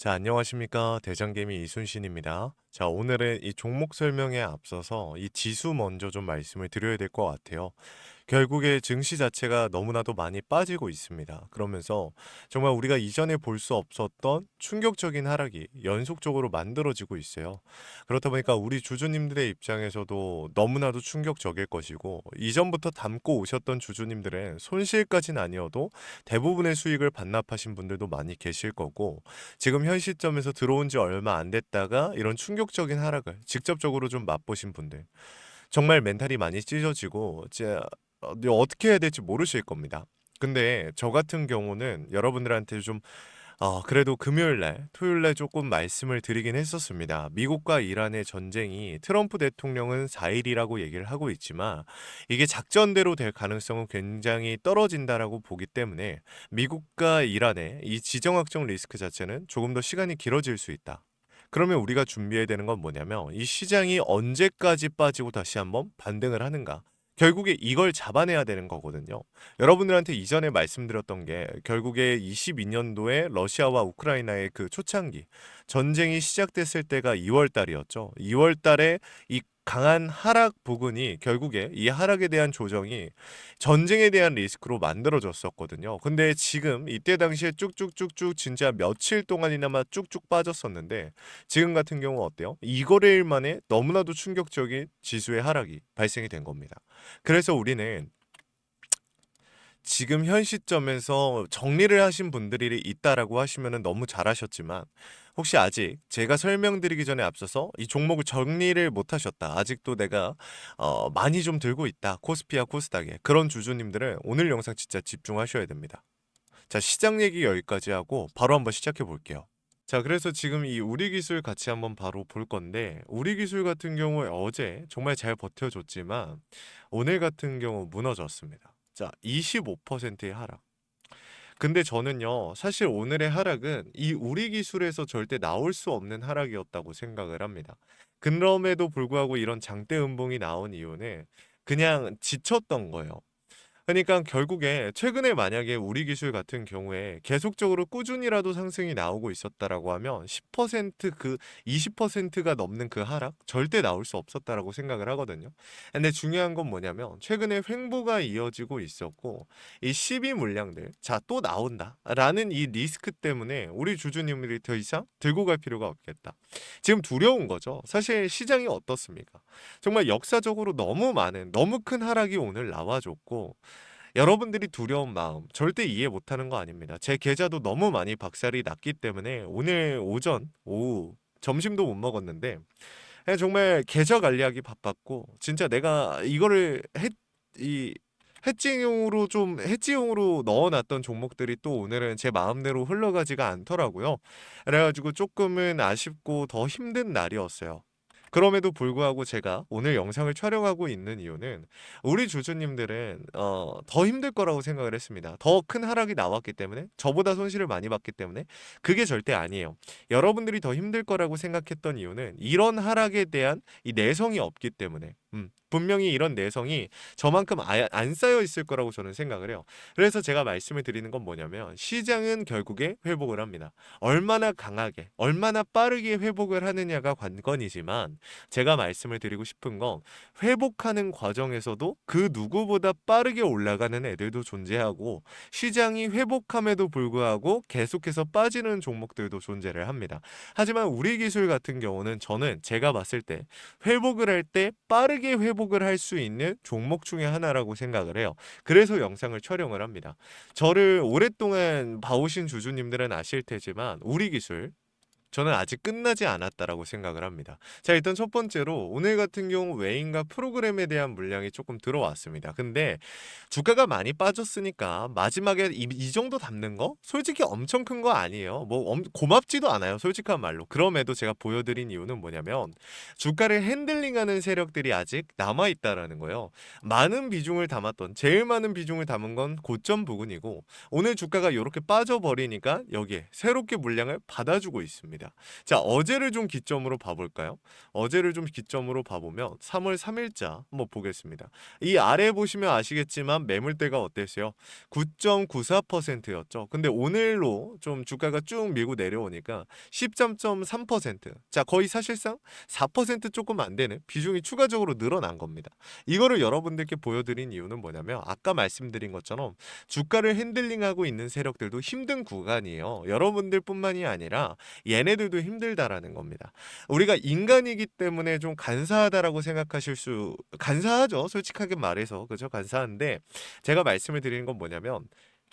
자, 안녕하십니까. 대장개미 이순신입니다. 자, 오늘은 이 종목 설명에 앞서서 이 지수 먼저 좀 말씀을 드려야 될 것 같아요. 결국에 증시 자체가 너무나도 많이 빠지고 있습니다. 그러면서 정말 우리가 이전에 볼 수 없었던 충격적인 하락이 연속적으로 만들어지고 있어요. 그렇다 보니까 우리 주주님들의 입장에서도 너무나도 충격적일 것이고, 이전부터 담고 오셨던 주주님들은 손실까지는 아니어도 대부분의 수익을 반납하신 분들도 많이 계실 거고, 지금 현 시점에서 들어온 지 얼마 안 됐다가 이런 충격적인 하락을 직접적으로 좀 맛보신 분들, 정말 멘탈이 많이 찢어지고 어떻게 해야 될지 모르실 겁니다. 근데 저 같은 경우는 여러분들한테 좀 그래도 금요일 날, 토요일 날 조금 말씀을 드리긴 했었습니다. 미국과 이란의 전쟁이 트럼프 대통령은 4일이라고 얘기를 하고 있지만 이게 작전대로 될 가능성은 굉장히 떨어진다라고 보기 때문에 미국과 이란의 이 지정학적 리스크 자체는 조금 더 시간이 길어질 수 있다. 그러면 우리가 준비해야 되는 건 뭐냐면 이 시장이 언제까지 빠지고 다시 한번 반등을 하는가. 결국에 이걸 잡아내야 되는 거거든요. 여러분들한테 이전에 말씀드렸던 게 결국에 22년도에 러시아와 우크라이나의 그 초창기 전쟁이 시작됐을 때가 2월 달이었죠. 2월 달에 이 강한 하락 부근이 결국에 이 하락에 대한 조정이 전쟁에 대한 리스크로 만들어졌었거든요. 근데 지금 이때 당시에 쭉쭉쭉쭉 진짜 며칠 동안이나마 쭉쭉 빠졌었는데 지금 같은 경우 어때요? 이거래일 만에 너무나도 충격적인 지수의 하락이 발생이 된 겁니다. 그래서 우리는 지금 현 시점에서 정리를 하신 분들이 있다라고 하시면 너무 잘하셨지만 혹시 아직 제가 설명드리기 전에 앞서서 이 종목을 정리를 못 하셨다. 아직도 내가 많이 좀 들고 있다. 코스피와 코스닥에. 그런 주주님들은 오늘 영상 진짜 집중하셔야 됩니다. 자, 시장 얘기 여기까지 하고 바로 한번 시작해 볼게요. 자, 그래서 지금 이 우리 기술 같이 한번 바로 볼 건데 우리 기술 같은 경우에 어제 정말 잘 버텨줬지만 오늘 같은 경우 무너졌습니다. 자, 25%의 하락. 근데 저는요, 사실 오늘의 하락은 이 우리 기술에서 절대 나올 수 없는 하락이었다고 생각을 합니다. 그럼에도 불구하고 이런 장대 음봉이 나온 이유는 그냥 지쳤던 거예요. 그러니까 결국에 최근에 만약에 우리 기술 같은 경우에 계속적으로 꾸준히라도 상승이 나오고 있었다라고 하면 10% 20%가 넘는 그 하락 절대 나올 수 없었다라고 생각을 하거든요. 근데 중요한 건 뭐냐면 최근에 횡보가 이어지고 있었고 이 12 물량들 자 또 나온다라는 이 리스크 때문에 우리 주주님들이 더 이상 들고 갈 필요가 없겠다. 지금 두려운 거죠. 사실 시장이 어떻습니까? 정말 역사적으로 너무 많은 너무 큰 하락이 오늘 나와줬고 여러분들이 두려운 마음 절대 이해 못하는 거 아닙니다. 제 계좌도 너무 많이 박살이 났기 때문에 오늘 오전, 오후, 점심도 못 먹었는데 그냥 정말 계좌 관리하기 바빴고 진짜 내가 이거를 이 해지용으로 넣어놨던 종목들이 또 오늘은 제 마음대로 흘러가지가 않더라고요. 그래가지고 조금은 아쉽고 더 힘든 날이었어요. 그럼에도 불구하고 제가 오늘 영상을 촬영하고 있는 이유는 우리 주주님들은 더 힘들 거라고 생각을 했습니다. 더 큰 하락이 나왔기 때문에 저보다 손실을 많이 봤기 때문에 그게 절대 아니에요. 여러분들이 더 힘들 거라고 생각했던 이유는 이런 하락에 대한 이 내성이 없기 때문에 분명히 이런 내성이 저만큼 안 쌓여 있을 거라고 저는 생각을 해요. 그래서 제가 말씀을 드리는 건 뭐냐면 시장은 결국에 회복을 합니다. 얼마나 강하게, 얼마나 빠르게 회복을 하느냐가 관건이지만 제가 말씀을 드리고 싶은 건 회복하는 과정에서도 그 누구보다 빠르게 올라가는 애들도 존재하고 시장이 회복함에도 불구하고 계속해서 빠지는 종목들도 존재를 합니다. 하지만 우리 기술 같은 경우는 저는 제가 봤을 때 회복을 할 때 빠르게 회복을 할 수 있는 종목 중에 하나라고 생각을 해요. 그래서 영상을 촬영을 합니다. 저를 오랫동안 봐오신 주주님들은 아실 테지만 우리 기술 저는 아직 끝나지 않았다라고 생각을 합니다. 자, 일단 첫 번째로 오늘 같은 경우 외인과 프로그램에 대한 물량이 조금 들어왔습니다. 근데 주가가 많이 빠졌으니까 마지막에 이 정도 담는 거 솔직히 엄청 큰 거 아니에요. 뭐 고맙지도 않아요. 솔직한 말로. 그럼에도 제가 보여드린 이유는 뭐냐면 주가를 핸들링하는 세력들이 아직 남아 있다라는 거예요. 많은 비중을 담았던 제일 많은 비중을 담은 건 고점 부근이고 오늘 주가가 이렇게 빠져버리니까 여기에 새롭게 물량을 받아주고 있습니다. 겁니다. 자, 어제를 좀 기점으로 봐볼까요? 어제를 좀 기점으로 봐보면 3월 3일자 한번 보겠습니다. 이 아래 보시면 아시겠지만 매물대가 어땠어요? 9.94%였죠. 근데 오늘로 좀 주가가 쭉 밀고 내려오니까 13.3%. 자, 거의 사실상 4% 조금 안 되는 비중이 추가적으로 늘어난 겁니다. 이거를 여러분들께 보여드린 이유는 뭐냐면 아까 말씀드린 것처럼 주가를 핸들링하고 있는 세력들도 힘든 구간이에요. 여러분들뿐만이 아니라 얘네들도 힘들다라는 겁니다. 우리가 인간이기 때문에 좀 간사하다라고 생각하실 수 간사하죠. 솔직하게 말해서 그죠? 간사한데 제가 말씀을 드리는 건 뭐냐면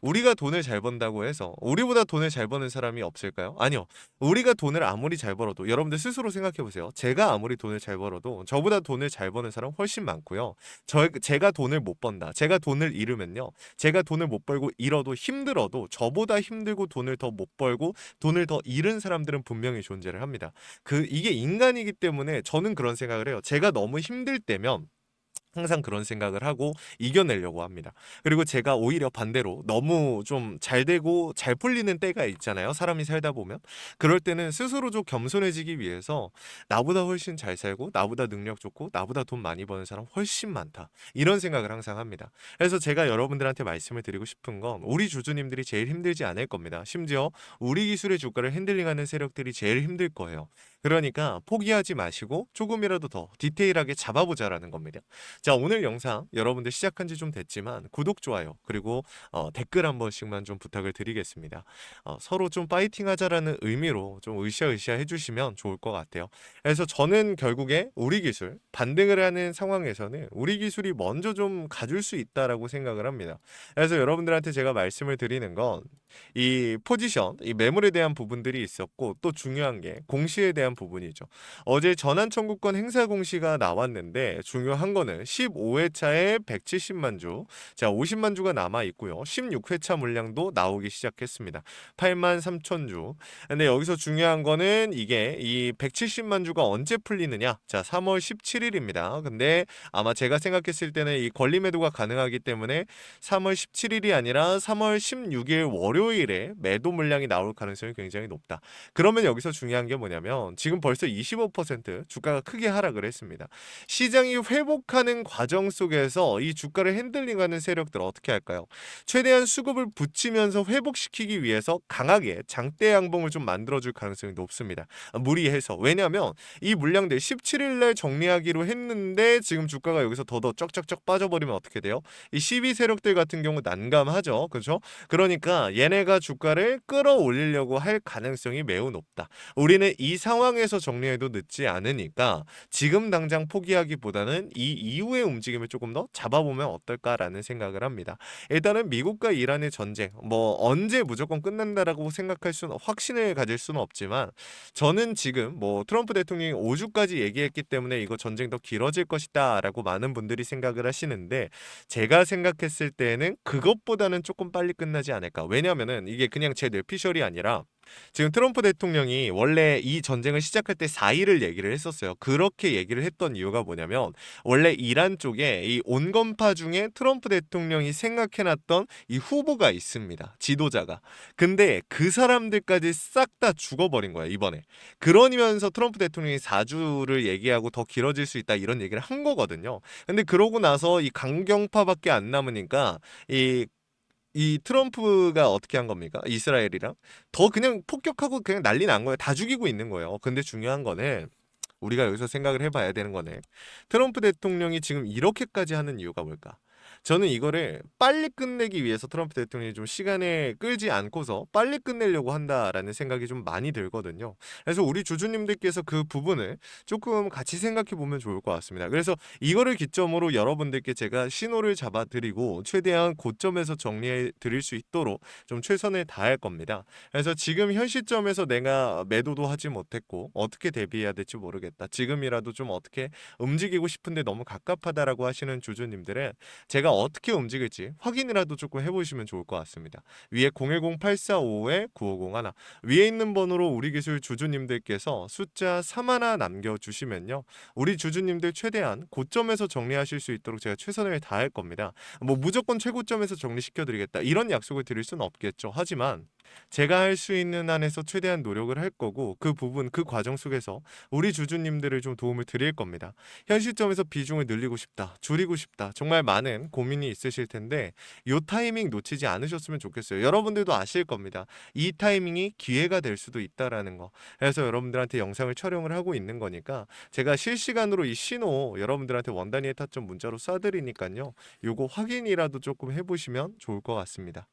우리가 돈을 잘 번다고 해서 우리보다 돈을 잘 버는 사람이 없을까요? 아니요. 우리가 돈을 아무리 잘 벌어도 여러분들 스스로 생각해 보세요. 제가 아무리 돈을 잘 벌어도 저보다 돈을 잘 버는 사람 훨씬 많고요. 제가 돈을 못 번다. 제가 돈을 잃으면요. 제가 돈을 못 벌고 잃어도 힘들어도 저보다 힘들고 돈을 더 못 벌고 돈을 더 잃은 사람들은 분명히 존재를 합니다. 이게 인간이기 때문에 저는 그런 생각을 해요. 제가 너무 힘들 때면 항상 그런 생각을 하고 이겨내려고 합니다. 그리고 제가 오히려 반대로 너무 좀 잘 되고 잘 풀리는 때가 있잖아요. 사람이 살다 보면. 그럴 때는 스스로 좀 겸손해지기 위해서 나보다 훨씬 잘 살고 나보다 능력 좋고 나보다 돈 많이 버는 사람 훨씬 많다. 이런 생각을 항상 합니다. 그래서 제가 여러분들한테 말씀을 드리고 싶은 건 우리 주주님들이 제일 힘들지 않을 겁니다. 심지어 우리 기술의 주가를 핸들링하는 세력들이 제일 힘들 거예요. 그러니까 포기하지 마시고 조금이라도 더 디테일하게 잡아보자라는 겁니다. 자, 오늘 영상 여러분들 시작한 지 좀 됐지만 구독, 좋아요, 그리고 댓글 한 번씩만 좀 부탁을 드리겠습니다. 서로 좀 파이팅 하자라는 의미로 좀 으쌰으쌰 해주시면 좋을 것 같아요. 그래서 저는 결국에 우리 기술, 반등을 하는 상황에서는 우리 기술이 먼저 좀 가줄 수 있다라고 생각을 합니다. 그래서 여러분들한테 제가 말씀을 드리는 건 이 포지션, 이 매물에 대한 부분들이 있었고 또 중요한 게 공시에 대한 부분이죠. 어제 전환 청구권 행사 공시가 나왔는데 중요한 거는 15회차에 170만 주, 자 50만 주가 남아 있고요. 16회차 물량도 나오기 시작했습니다. 8만 3천 주. 근데 여기서 중요한 거는 이게 이 170만 주가 언제 풀리느냐? 자 3월 17일입니다. 근데 아마 제가 생각했을 때는 이 권리 매도가 가능하기 때문에 3월 17일이 아니라 3월 16일 월요일에 매도 물량이 나올 가능성이 굉장히 높다. 그러면 여기서 중요한 게 뭐냐면 지금 벌써 25% 주가가 크게 하락을 했습니다. 시장이 회복하는 과정 속에서 이 주가를 핸들링하는 세력들 어떻게 할까요? 최대한 수급을 붙이면서 회복시키기 위해서 강하게 장대 양봉을 좀 만들어줄 가능성이 높습니다. 무리해서. 왜냐하면 이 물량들 17일 날 정리하기로 했는데 지금 주가가 여기서 더더 쩍쩍쩍 빠져버리면 어떻게 돼요? 이 12 세력들 같은 경우 난감하죠. 그렇죠? 그러니까 얘네가 주가를 끌어올리려고 할 가능성이 매우 높다. 우리는 이 상황에서 정리해도 늦지 않으니까 지금 당장 포기하기보다는 이 이후의 움직임을 조금 더 잡아보면 어떨까라는 생각을 합니다. 일단은 미국과 이란의 전쟁, 뭐 언제 무조건 끝난다라고 생각할 수는 확신을 가질 수는 없지만 저는 지금 뭐 트럼프 대통령이 5주까지 얘기했기 때문에 이거 전쟁 더 길어질 것이다라고 많은 분들이 생각을 하시는데 제가 생각했을 때는 그것보다는 조금 빨리 끝나지 않을까. 왜냐면은 이게 그냥 제 뇌피셜이 아니라 지금 트럼프 대통령이 원래 이 전쟁을 시작할 때 4일을 얘기를 했었어요. 그렇게 얘기를 했던 이유가 뭐냐면 원래 이란 쪽에 이 온건파 중에 트럼프 대통령이 생각해놨던 이 후보가 있습니다. 지도자가. 근데 그 사람들까지 싹 다 죽어버린 거야 이번에. 그러면서 트럼프 대통령이 4주를 얘기하고 더 길어질 수 있다 이런 얘기를 한 거거든요. 근데 그러고 나서 이 강경파밖에 안 남으니까 이 트럼프가 어떻게 한 겁니까? 이스라엘이랑 더 그냥 폭격하고 그냥 난리 난 거예요. 다 죽이고 있는 거예요. 근데 중요한 거는 우리가 여기서 생각을 해봐야 되는 거네. 트럼프 대통령이 지금 이렇게까지 하는 이유가 뭘까? 저는 이거를 빨리 끝내기 위해서 트럼프 대통령이 좀 시간에 끌지 않고서 빨리 끝내려고 한다라는 생각이 좀 많이 들거든요. 그래서 우리 주주님들께서 그 부분을 조금 같이 생각해 보면 좋을 것 같습니다. 그래서 이거를 기점으로 여러분들께 제가 신호를 잡아드리고 최대한 고점에서 정리해 드릴 수 있도록 좀 최선을 다할 겁니다. 그래서 지금 현 시점에서 내가 매도도 하지 못했고 어떻게 대비해야 될지 모르겠다. 지금이라도 좀 어떻게 움직이고 싶은데 너무 갑갑하다라고 하시는 주주님들은 제가 어떻게 움직일지 확인이라도 조금 해보시면 좋을 것 같습니다. 위에 010-8455-9501 위에 있는 번호로 우리 기술 주주님들께서 숫자 3 하나 남겨주시면요. 우리 주주님들 최대한 고점에서 정리하실 수 있도록 제가 최선을 다할 겁니다. 뭐 무조건 최고점에서 정리시켜드리겠다 이런 약속을 드릴 수는 없겠죠. 하지만 제가 할 수 있는 한에서 최대한 노력을 할 거고 그 부분, 그 과정 속에서 우리 주주님들을 좀 도움을 드릴 겁니다. 현 시점에서 비중을 늘리고 싶다, 줄이고 싶다. 정말 많은 고민이 있으실 텐데 요 타이밍 놓치지 않으셨으면 좋겠어요. 여러분들도 아실 겁니다. 이 타이밍이 기회가 될 수도 있다라는 거. 그래서 여러분들한테 영상을 촬영을 하고 있는 거니까 제가 실시간으로 이 신호 여러분들한테 원단위의 타점 문자로 쏴드리니까요. 요거 확인이라도 조금 해보시면 좋을 것 같습니다.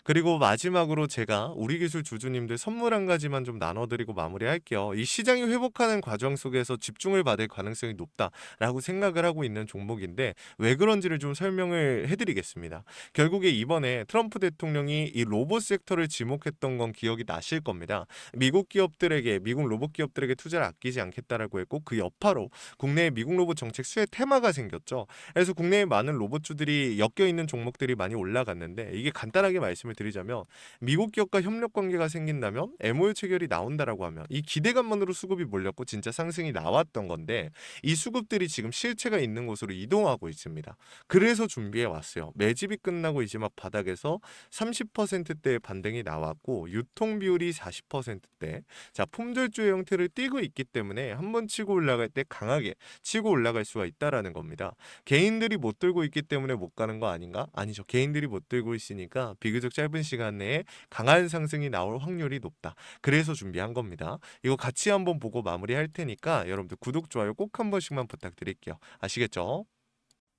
그리고 마지막으로 제가 우리 기술 주주님들 선물 한 가지만 좀 나눠드리고 마무리할게요. 이 시장이 회복하는 과정 속에서 집중을 받을 가능성이 높다라고 생각을 하고 있는 종목인데 왜 그런지를 좀 설명을 해드리겠습니다. 결국에 이번에 트럼프 대통령이 이 로봇 섹터를 지목했던 건 기억이 나실 겁니다. 미국 로봇 기업들에게 투자를 아끼지 않겠다라고 했고 그 여파로 국내의 미국 로봇 정책 수혜 테마가 생겼죠. 그래서 국내에 많은 로봇주들이 엮여 있는 종목들이 많이 올라갔는데 이게 간단하게 말씀을 드리자면 미국 기업과 협력 관계가 생긴다면 MOU 체결이 나온다라고 하면 이 기대감만으로 수급이 몰렸고 진짜 상승이 나왔던 건데 이 수급들이 지금 실체가 있는 곳으로 이동하고 있습니다. 그래서 준비해 왔어요. 매집이 끝나고 이제 막 바닥에서 30%대의 반등이 나왔고 유통 비율이 40%대. 자, 품절주의 형태를 띠고 있기 때문에 한번 치고 올라갈 때 강하게 치고 올라갈 수가 있다라는 겁니다. 개인들이 못 들고 있기 때문에 못 가는 거 아닌가? 아니죠. 개인들이 못 들고 있으니까 비교적 짧은 시간 내에 강한 상승이 나올 확률이 높다. 그래서 준비한 겁니다. 이거 같이 한번 보고 마무리할 테니까 여러분들 구독, 좋아요 꼭 한 번씩만 부탁드릴게요. 아시겠죠?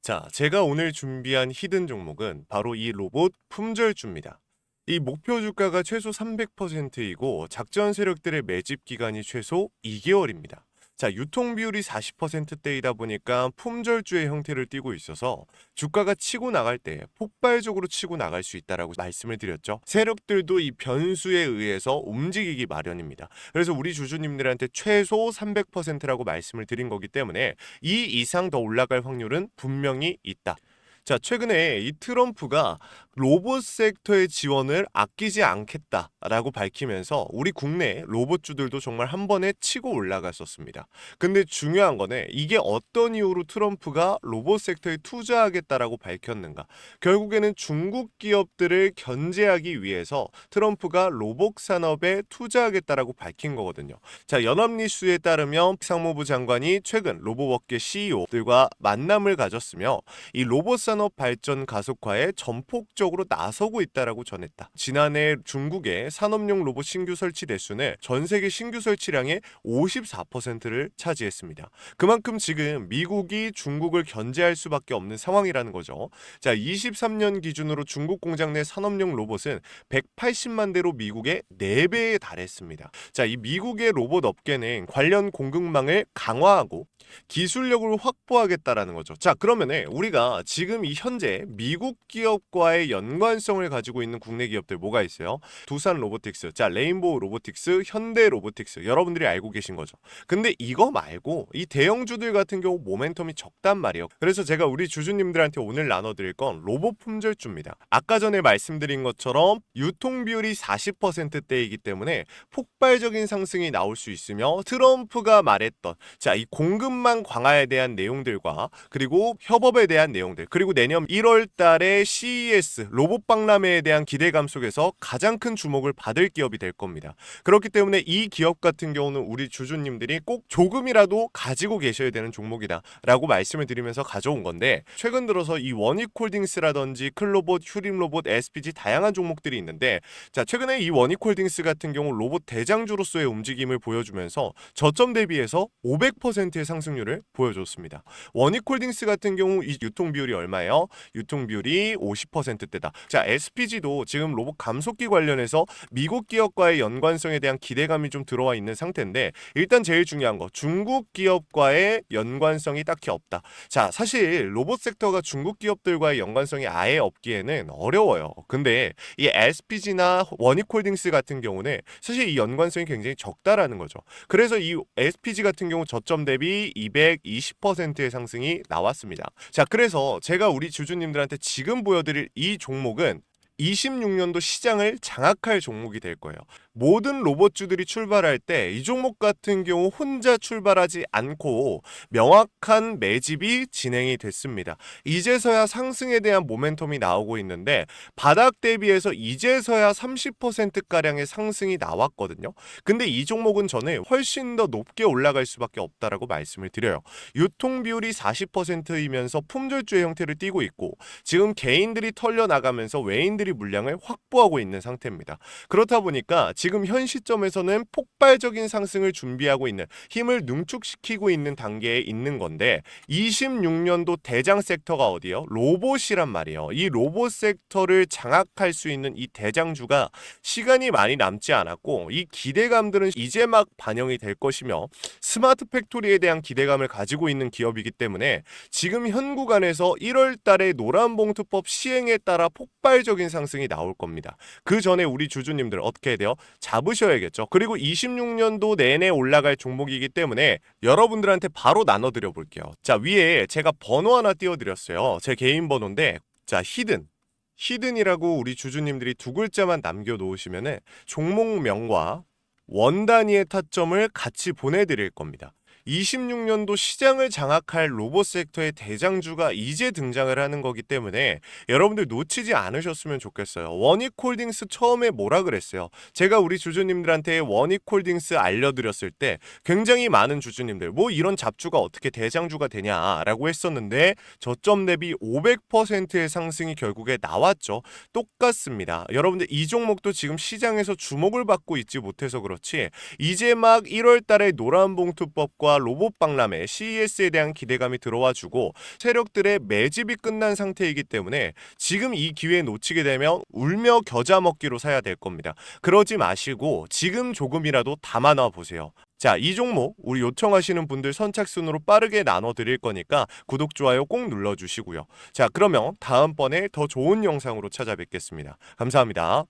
자, 제가 오늘 준비한 히든 종목은 바로 이 로봇 품절주입니다. 이 목표 주가가 최소 300%이고 작전 세력들의 매집 기간이 최소 2개월입니다. 자, 유통 비율이 40%대이다 보니까 품절주의 형태를 띠고 있어서 주가가 치고 나갈 때 폭발적으로 치고 나갈 수 있다라고 말씀을 드렸죠. 세력들도 이 변수에 의해서 움직이기 마련입니다. 그래서 우리 주주님들한테 최소 300%라고 말씀을 드린 거기 때문에 이 이상 더 올라갈 확률은 분명히 있다. 자, 최근에 이 트럼프가 로봇 섹터의 지원을 아끼지 않겠다라고 밝히면서 우리 국내 로봇주들도 정말 한 번에 치고 올라갔었습니다. 근데 중요한 거는 이게 어떤 이유로 트럼프가 로봇 섹터에 투자하겠다라고 밝혔는가? 결국에는 중국 기업들을 견제하기 위해서 트럼프가 로봇 산업에 투자하겠다라고 밝힌 거거든요. 자, 연합뉴스에 따르면 상무부 장관이 최근 로봇업계 CEO들과 만남을 가졌으며 이 로봇 산업 발전 가속화에 전폭적으로 나서고 있다라고 전했다. 지난해 중국의 산업용 로봇 신규 설치 대수는 전 세계 신규 설치량의 54%를 차지했습니다. 그만큼 지금 미국이 중국을 견제할 수밖에 없는 상황이라는 거죠. 자, 23년 기준으로 중국 공장 내 산업용 로봇은 180만 대로 미국의 4배에 달했습니다. 자, 이 미국의 로봇 업계는 관련 공급망을 강화하고 기술력을 확보하겠다라는 거죠. 자, 그러면은 우리가 지금 이 현재 미국 기업과의 연관성을 가지고 있는 국내 기업들 뭐가 있어요? 두산 로보틱스, 자, 레인보우 로보틱스, 현대 로보틱스, 여러분들이 알고 계신 거죠. 근데 이거 말고 이 대형주들 같은 경우 모멘텀이 적단 말이에요. 그래서 제가 우리 주주님들한테 오늘 나눠드릴 건 로봇 품절주입니다. 아까 전에 말씀드린 것처럼 유통 비율이 40%대이기 때문에 폭발적인 상승이 나올 수 있으며 트럼프가 말했던 자, 이 공급망 강화에 대한 내용들과 그리고 협업에 대한 내용들 그리고 내년 1월 달에 CES 로봇 박람회에 대한 기대감 속에서 가장 큰 주목을 받을 기업이 될 겁니다. 그렇기 때문에 이 기업 같은 경우는 우리 주주님들이 꼭 조금이라도 가지고 계셔야 되는 종목이다 라고 말씀을 드리면서 가져온 건데 최근 들어서 이 원익홀딩스라든지 클로봇, 휴림로봇, SPG 다양한 종목들이 있는데 자, 최근에 이 원익홀딩스 같은 경우 로봇 대장주로서의 움직임을 보여주면서 저점 대비해서 500%의 상승률을 보여줬습니다. 원익홀딩스 같은 경우 이 유통 비율이 얼마예요? 유통 비율이 50%대다. 자, SPG도 지금 로봇 감속기 관련해서 미국 기업과의 연관성에 대한 기대감이 좀 들어와 있는 상태인데 일단 제일 중요한 거 중국 기업과의 연관성이 딱히 없다. 자, 사실 로봇 섹터가 중국 기업들과의 연관성이 아예 없기에는 어려워요. 근데 이 SPG나 원익홀딩스 같은 경우는 사실 이 연관성이 굉장히 적다라는 거죠. 그래서 이 SPG 같은 경우 저점 대비 220%의 상승이 나왔습니다. 자, 그래서 제가 우리 주주님들한테 지금 보여드릴 이 종목은 26년도 시장을 장악할 종목이 될 거예요. 모든 로봇주들이 출발할 때 이 종목 같은 경우 혼자 출발하지 않고 명확한 매집이 진행이 됐습니다. 이제서야 상승에 대한 모멘텀이 나오고 있는데 바닥 대비해서 이제서야 30%가량의 상승이 나왔거든요. 근데 이 종목은 저는 훨씬 더 높게 올라갈 수밖에 없다라고 말씀을 드려요. 유통 비율이 40%이면서 품절주의 형태를 띠고 있고 지금 개인들이 털려 나가면서 외인들이 물량을 확보하고 있는 상태입니다. 그렇다 보니까 지금 현 시점에서는 폭발적인 상승을 준비하고 있는, 힘을 능축시키고 있는 단계에 있는 건데 26년도 대장 섹터가 어디요? 로봇이란 말이에요. 이 로봇 섹터를 장악할 수 있는 이 대장주가 시간이 많이 남지 않았고 이 기대감들은 이제 막 반영이 될 것이며 스마트 팩토리에 대한 기대감을 가지고 있는 기업이기 때문에 지금 현 구간에서 1월 달에 노란봉투법 시행에 따라 폭발적인 상승이 나올 겁니다. 그 전에 우리 주주님들 어떻게 해야 돼요? 잡으셔야겠죠. 그리고 26년도 내내 올라갈 종목이기 때문에 여러분들한테 바로 나눠드려 볼게요. 자, 위에 제가 번호 하나 띄워드렸어요. 제 개인 번호인데, 자, 히든이라고 우리 주주님들이 두 글자만 남겨놓으시면은 종목명과 원 단위의 타점을 같이 보내드릴 겁니다. 26년도 시장을 장악할 로봇 섹터의 대장주가 이제 등장을 하는 거기 때문에 여러분들 놓치지 않으셨으면 좋겠어요. 원익홀딩스 처음에 뭐라 그랬어요? 제가 우리 주주님들한테 원익홀딩스 알려드렸을 때 굉장히 많은 주주님들 뭐 이런 잡주가 어떻게 대장주가 되냐라고 했었는데 저점 대비 500%의 상승이 결국에 나왔죠. 똑같습니다. 여러분들 이 종목도 지금 시장에서 주목을 받고 있지 못해서 그렇지 이제 막 1월 달에 노란봉투법과 로봇 박람회 CES에 대한 기대감이 들어와주고 세력들의 매집이 끝난 상태이기 때문에 지금 이 기회 놓치게 되면 울며 겨자 먹기로 사야 될 겁니다. 그러지 마시고 지금 조금이라도 담아놔 보세요. 자, 이 종목 우리 요청하시는 분들 선착순으로 빠르게 나눠드릴 거니까 구독, 좋아요 꼭 눌러주시고요. 자, 그러면 다음번에 더 좋은 영상으로 찾아뵙겠습니다. 감사합니다.